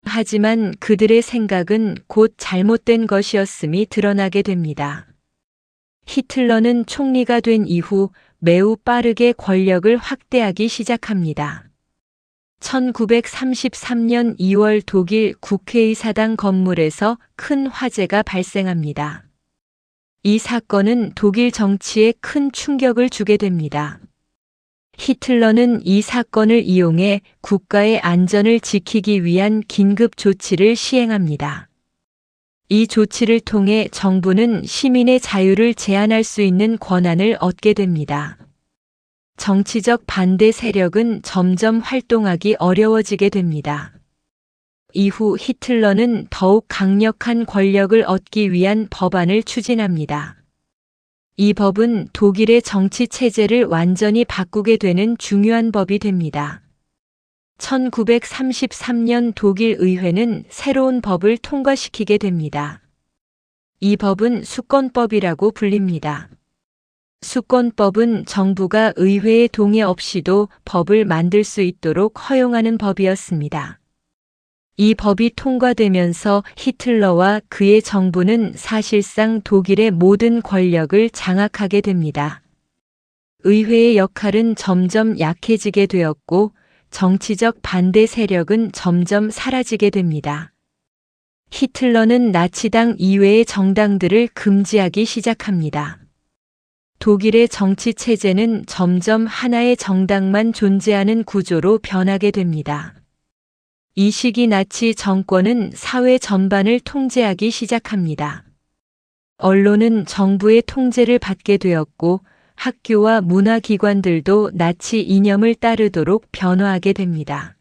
하지만 그들의 생각은 곧 잘못된 것이었음이 드러나게 됩니다. 히틀러는 총리가 된 이후 매우 빠르게 권력을 확대하기 시작합니다. 1933년 2월 독일 국회의사당 건물에서 큰 화재가 발생합니다. 이 사건은 독일 정치에 큰 충격을 주게 됩니다. 히틀러는 이 사건을 이용해 국가의 안전을 지키기 위한 긴급 조치를 시행합니다. 이 조치를 통해 정부는 시민의 자유를 제한할 수 있는 권한을 얻게 됩니다. 정치적 반대 세력은 점점 활동하기 어려워지게 됩니다. 이후 히틀러는 더욱 강력한 권력을 얻기 위한 법안을 추진합니다. 이 법은 독일의 정치 체제를 완전히 바꾸게 되는 중요한 법이 됩니다. 1933년 독일 의회는 새로운 법을 통과시키게 됩니다. 이 법은 수권법이라고 불립니다. 수권법은 정부가 의회의 동의 없이도 법을 만들 수 있도록 허용하는 법이었습니다. 이 법이 통과되면서 히틀러와 그의 정부는 사실상 독일의 모든 권력을 장악하게 됩니다. 의회의 역할은 점점 약해지게 되었고 정치적 반대 세력은 점점 사라지게 됩니다. 히틀러는 나치당 이외의 정당들을 금지하기 시작합니다. 독일의 정치 체제는 점점 하나의 정당만 존재하는 구조로 변하게 됩니다. 이 시기 나치 정권은 사회 전반을 통제하기 시작합니다. 언론은 정부의 통제를 받게 되었고 학교와 문화기관들도 나치 이념을 따르도록 변화하게 됩니다.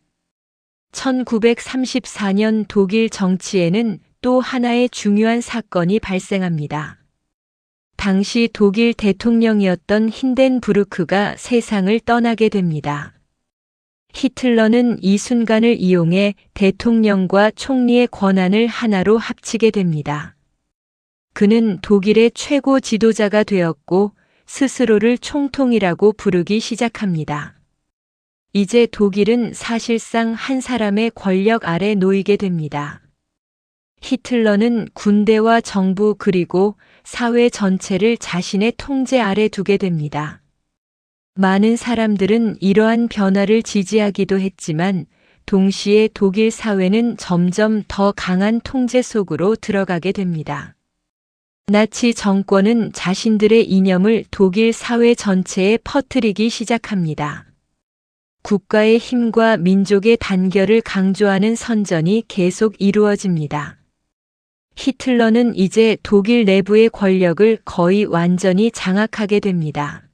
1934년 독일 정치에는 또 하나의 중요한 사건이 발생합니다. 당시 독일 대통령이었던 힌덴부르크가 세상을 떠나게 됩니다. 히틀러는 이 순간을 이용해 대통령과 총리의 권한을 하나로 합치게 됩니다. 그는 독일의 최고 지도자가 되었고 스스로를 총통이라고 부르기 시작합니다. 이제 독일은 사실상 한 사람의 권력 아래 놓이게 됩니다. 히틀러는 군대와 정부 그리고 사회 전체를 자신의 통제 아래 두게 됩니다. 많은 사람들은 이러한 변화를 지지하기도 했지만 동시에 독일 사회는 점점 더 강한 통제 속으로 들어가게 됩니다. 나치 정권은 자신들의 이념을 독일 사회 전체에 퍼뜨리기 시작합니다. 국가의 힘과 민족의 단결을 강조하는 선전이 계속 이루어집니다. 히틀러는 이제 독일 내부의 권력을 거의 완전히 장악하게 됩니다.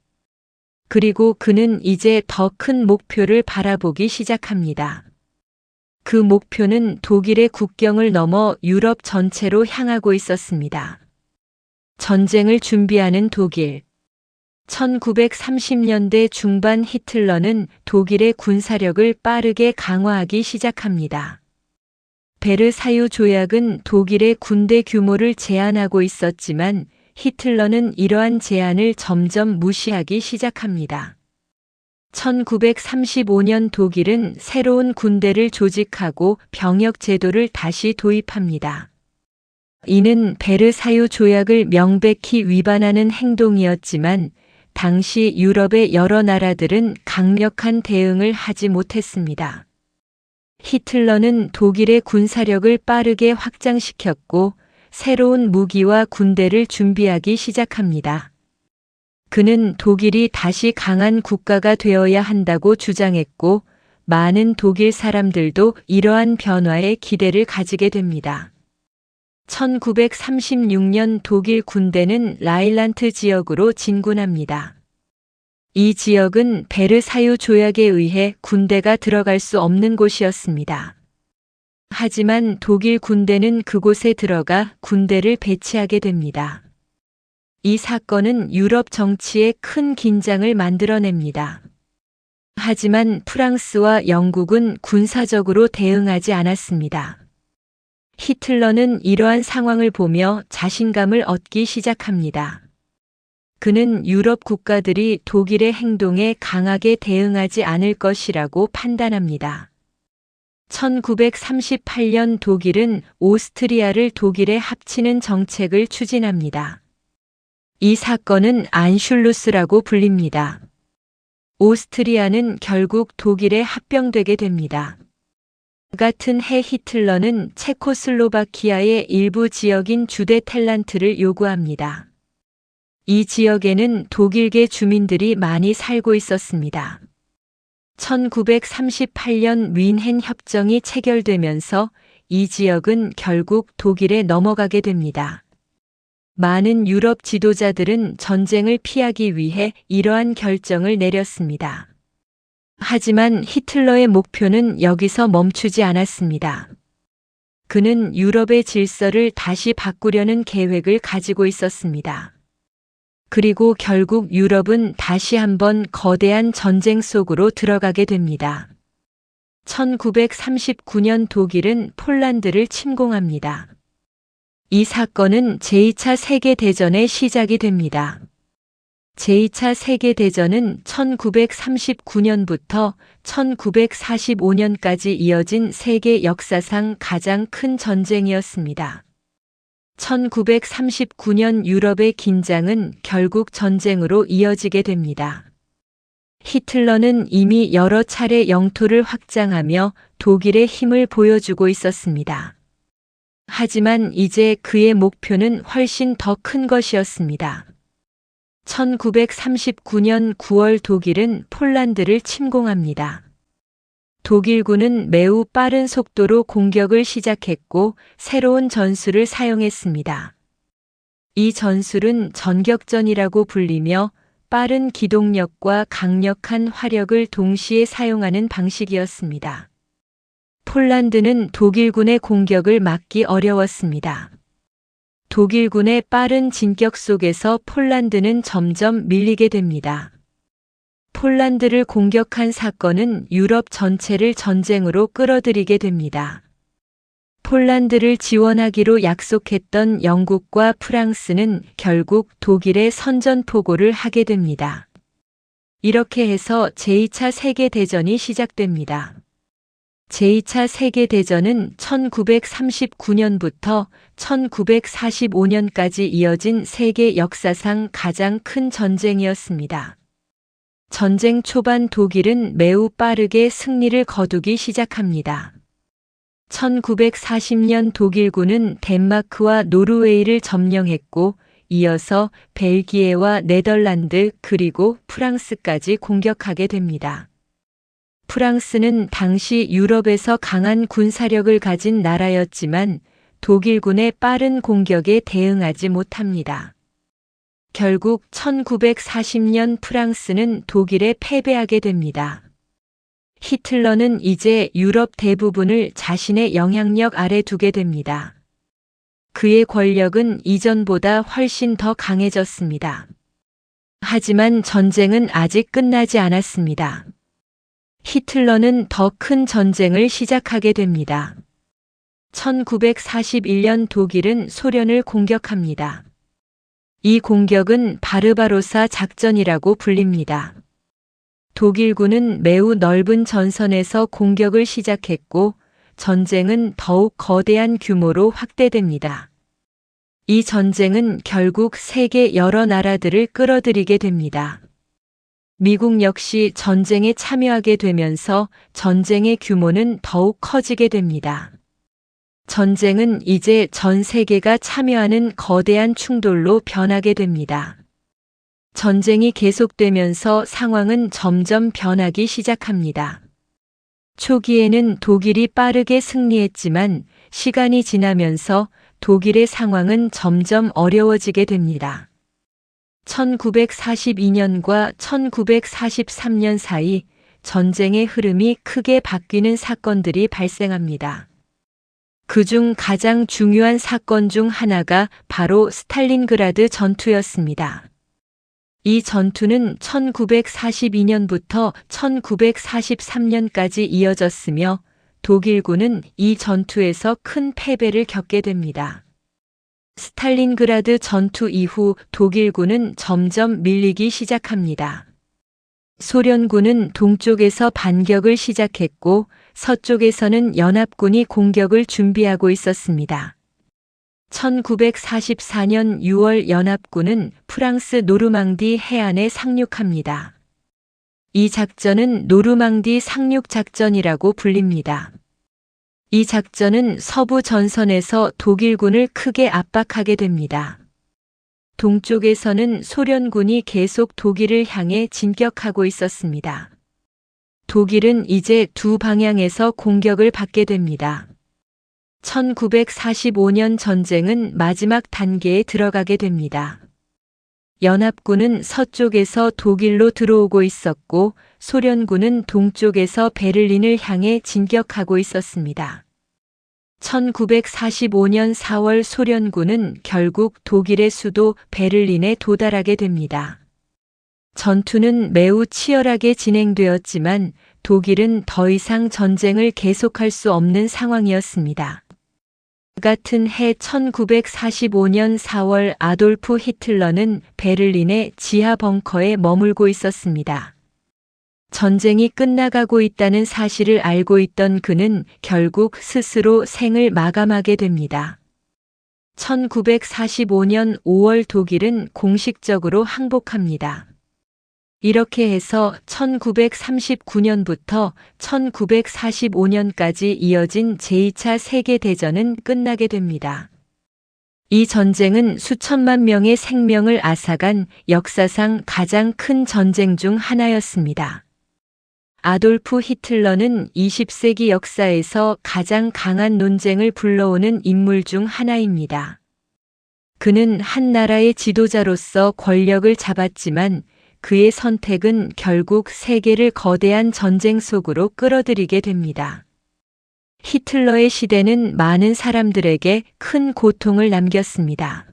그리고 그는 이제 더 큰 목표를 바라보기 시작합니다. 그 목표는 독일의 국경을 넘어 유럽 전체로 향하고 있었습니다. 전쟁을 준비하는 독일. 1930년대 중반 히틀러는 독일의 군사력을 빠르게 강화하기 시작합니다. 베르사유 조약은 독일의 군대 규모를 제한하고 있었지만 히틀러는 이러한 제한을 점점 무시하기 시작합니다. 1935년 독일은 새로운 군대를 조직하고 병역 제도를 다시 도입합니다. 이는 베르사유 조약을 명백히 위반하는 행동이었지만 당시 유럽의 여러 나라들은 강력한 대응을 하지 못했습니다. 히틀러는 독일의 군사력을 빠르게 확장시켰고 새로운 무기와 군대를 준비하기 시작합니다. 그는 독일이 다시 강한 국가가 되어야 한다고 주장했고 많은 독일 사람들도 이러한 변화에 기대를 가지게 됩니다. 1936년 독일 군대는 라인란트 지역으로 진군합니다. 이 지역은 베르사유 조약에 의해 군대가 들어갈 수 없는 곳이었습니다. 하지만 독일 군대는 그곳에 들어가 군대를 배치하게 됩니다. 이 사건은 유럽 정치에 큰 긴장을 만들어냅니다. 하지만 프랑스와 영국은 군사적으로 대응하지 않았습니다. 히틀러는 이러한 상황을 보며 자신감을 얻기 시작합니다. 그는 유럽 국가들이 독일의 행동에 강하게 대응하지 않을 것이라고 판단합니다. 1938년 독일은 오스트리아를 독일에 합치는 정책을 추진합니다. 이 사건은 안슐루스라고 불립니다. 오스트리아는 결국 독일에 합병되게 됩니다. 같은 해 히틀러는 체코슬로바키아의 일부 지역인 주데텔란트를 요구합니다. 이 지역에는 독일계 주민들이 많이 살고 있었습니다. 1938년 뮌헨 협정이 체결되면서 이 지역은 결국 독일에 넘어가게 됩니다. 많은 유럽 지도자들은 전쟁을 피하기 위해 이러한 결정을 내렸습니다. 하지만 히틀러의 목표는 여기서 멈추지 않았습니다. 그는 유럽의 질서를 다시 바꾸려는 계획을 가지고 있었습니다. 그리고 결국 유럽은 다시 한번 거대한 전쟁 속으로 들어가게 됩니다. 1939년 독일은 폴란드를 침공합니다. 이 사건은 제2차 세계대전의 시작이 됩니다. 제2차 세계대전은 1939년부터 1945년까지 이어진 세계 역사상 가장 큰 전쟁이었습니다. 1939년 유럽의 긴장은 결국 전쟁으로 이어지게 됩니다. 히틀러는 이미 여러 차례 영토를 확장하며 독일의 힘을 보여주고 있었습니다. 하지만 이제 그의 목표는 훨씬 더 큰 것이었습니다. 1939년 9월 독일은 폴란드를 침공합니다. 독일군은 매우 빠른 속도로 공격을 시작했고 새로운 전술을 사용했습니다. 이 전술은 전격전이라고 불리며 빠른 기동력과 강력한 화력을 동시에 사용하는 방식이었습니다. 폴란드는 독일군의 공격을 막기 어려웠습니다. 독일군의 빠른 진격 속에서 폴란드는 점점 밀리게 됩니다. 폴란드를 공격한 사건은 유럽 전체를 전쟁으로 끌어들이게 됩니다. 폴란드를 지원하기로 약속했던 영국과 프랑스는 결국 독일의 선전포고를 하게 됩니다. 이렇게 해서 제2차 세계대전이 시작됩니다. 제2차 세계대전은 1939년부터 1945년까지 이어진 세계 역사상 가장 큰 전쟁이었습니다. 전쟁 초반 독일은 매우 빠르게 승리를 거두기 시작합니다. 1940년 독일군은 덴마크와 노르웨이를 점령했고 이어서 벨기에와 네덜란드 그리고 프랑스까지 공격하게 됩니다. 프랑스는 당시 유럽에서 강한 군사력을 가진 나라였지만 독일군의 빠른 공격에 대응하지 못합니다. 결국 1940년 프랑스는 독일에 패배하게 됩니다. 히틀러는 이제 유럽 대부분을 자신의 영향력 아래 두게 됩니다. 그의 권력은 이전보다 훨씬 더 강해졌습니다. 하지만 전쟁은 아직 끝나지 않았습니다. 히틀러는 더 큰 전쟁을 시작하게 됩니다. 1941년 독일은 소련을 공격합니다. 이 공격은 바르바로사 작전이라고 불립니다. 독일군은 매우 넓은 전선에서 공격을 시작했고 전쟁은 더욱 거대한 규모로 확대됩니다. 이 전쟁은 결국 세계 여러 나라들을 끌어들이게 됩니다. 미국 역시 전쟁에 참여하게 되면서 전쟁의 규모는 더욱 커지게 됩니다. 전쟁은 이제 전 세계가 참여하는 거대한 충돌로 변하게 됩니다. 전쟁이 계속되면서 상황은 점점 변하기 시작합니다. 초기에는 독일이 빠르게 승리했지만 시간이 지나면서 독일의 상황은 점점 어려워지게 됩니다. 1942년과 1943년 사이 전쟁의 흐름이 크게 바뀌는 사건들이 발생합니다. 그중 가장 중요한 사건 중 하나가 바로 스탈린그라드 전투였습니다. 이 전투는 1942년부터 1943년까지 이어졌으며 독일군은 이 전투에서 큰 패배를 겪게 됩니다. 스탈린그라드 전투 이후 독일군은 점점 밀리기 시작합니다. 소련군은 동쪽에서 반격을 시작했고 서쪽에서는 연합군이 공격을 준비하고 있었습니다. 1944년 6월 연합군은 프랑스 노르망디 해안에 상륙합니다. 이 작전은 노르망디 상륙 작전이라고 불립니다. 이 작전은 서부 전선에서 독일군을 크게 압박하게 됩니다. 동쪽에서는 소련군이 계속 독일을 향해 진격하고 있었습니다. 독일은 이제 두 방향에서 공격을 받게 됩니다. 1945년 전쟁은 마지막 단계에 들어가게 됩니다. 연합군은 서쪽에서 독일로 들어오고 있었고 소련군은 동쪽에서 베를린을 향해 진격하고 있었습니다. 1945년 4월 소련군은 결국 독일의 수도 베를린에 도달하게 됩니다. 전투는 매우 치열하게 진행되었지만 독일은 더 이상 전쟁을 계속할 수 없는 상황이었습니다. 같은 해 1945년 4월 아돌프 히틀러는 베를린의 지하 벙커에 머물고 있었습니다. 전쟁이 끝나가고 있다는 사실을 알고 있던 그는 결국 스스로 생을 마감하게 됩니다. 1945년 5월 독일은 공식적으로 항복합니다. 이렇게 해서 1939년부터 1945년까지 이어진 제2차 세계대전은 끝나게 됩니다. 이 전쟁은 수천만 명의 생명을 앗아간 역사상 가장 큰 전쟁 중 하나였습니다. 아돌프 히틀러는 20세기 역사에서 가장 강한 논쟁을 불러오는 인물 중 하나입니다. 그는 한 나라의 지도자로서 권력을 잡았지만 그의 선택은 결국 세계를 거대한 전쟁 속으로 끌어들이게 됩니다. 히틀러의 시대는 많은 사람들에게 큰 고통을 남겼습니다.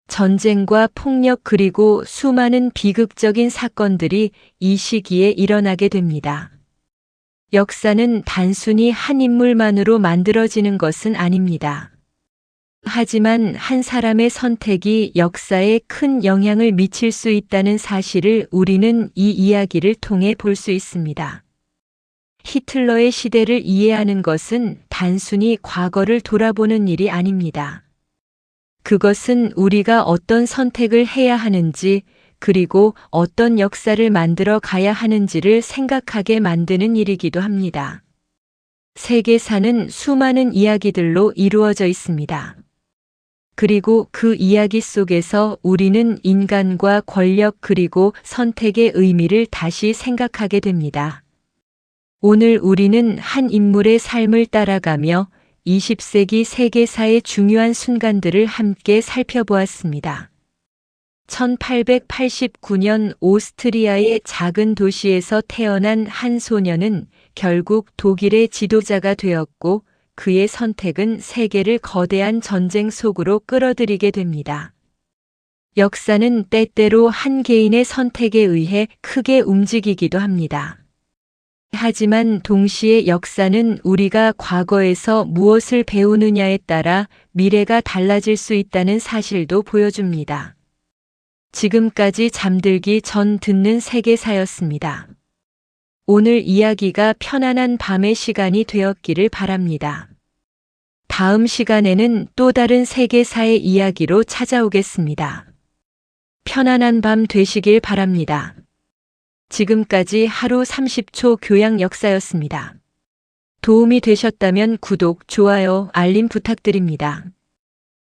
전쟁과 폭력 그리고 수많은 비극적인 사건들이 이 시기에 일어나게 됩니다. 역사는 단순히 한 인물만으로 만들어지는 것은 아닙니다. 하지만 한 사람의 선택이 역사에 큰 영향을 미칠 수 있다는 사실을 우리는 이 이야기를 통해 볼 수 있습니다. 히틀러의 시대를 이해하는 것은 단순히 과거를 돌아보는 일이 아닙니다. 그것은 우리가 어떤 선택을 해야 하는지, 그리고 어떤 역사를 만들어 가야 하는지를 생각하게 만드는 일이기도 합니다. 세계사는 수많은 이야기들로 이루어져 있습니다. 그리고 그 이야기 속에서 우리는 인간과 권력 그리고 선택의 의미를 다시 생각하게 됩니다. 오늘 우리는 한 인물의 삶을 따라가며 20세기 세계사의 중요한 순간들을 함께 살펴보았습니다. 1889년 오스트리아의 작은 도시에서 태어난 한 소녀는 결국 독일의 지도자가 되었고 그의 선택은 세계를 거대한 전쟁 속으로 끌어들이게 됩니다. 역사는 때때로 한 개인의 선택에 의해 크게 움직이기도 합니다. 하지만 동시에 역사는 우리가 과거에서 무엇을 배우느냐에 따라 미래가 달라질 수 있다는 사실도 보여줍니다. 지금까지 잠들기 전 듣는 세계사였습니다. 오늘 이야기가 편안한 밤의 시간이 되었기를 바랍니다. 다음 시간에는 또 다른 세계사의 이야기로 찾아오겠습니다. 편안한 밤 되시길 바랍니다. 지금까지 하루 30초 교양 역사였습니다. 도움이 되셨다면 구독, 좋아요, 알림 부탁드립니다.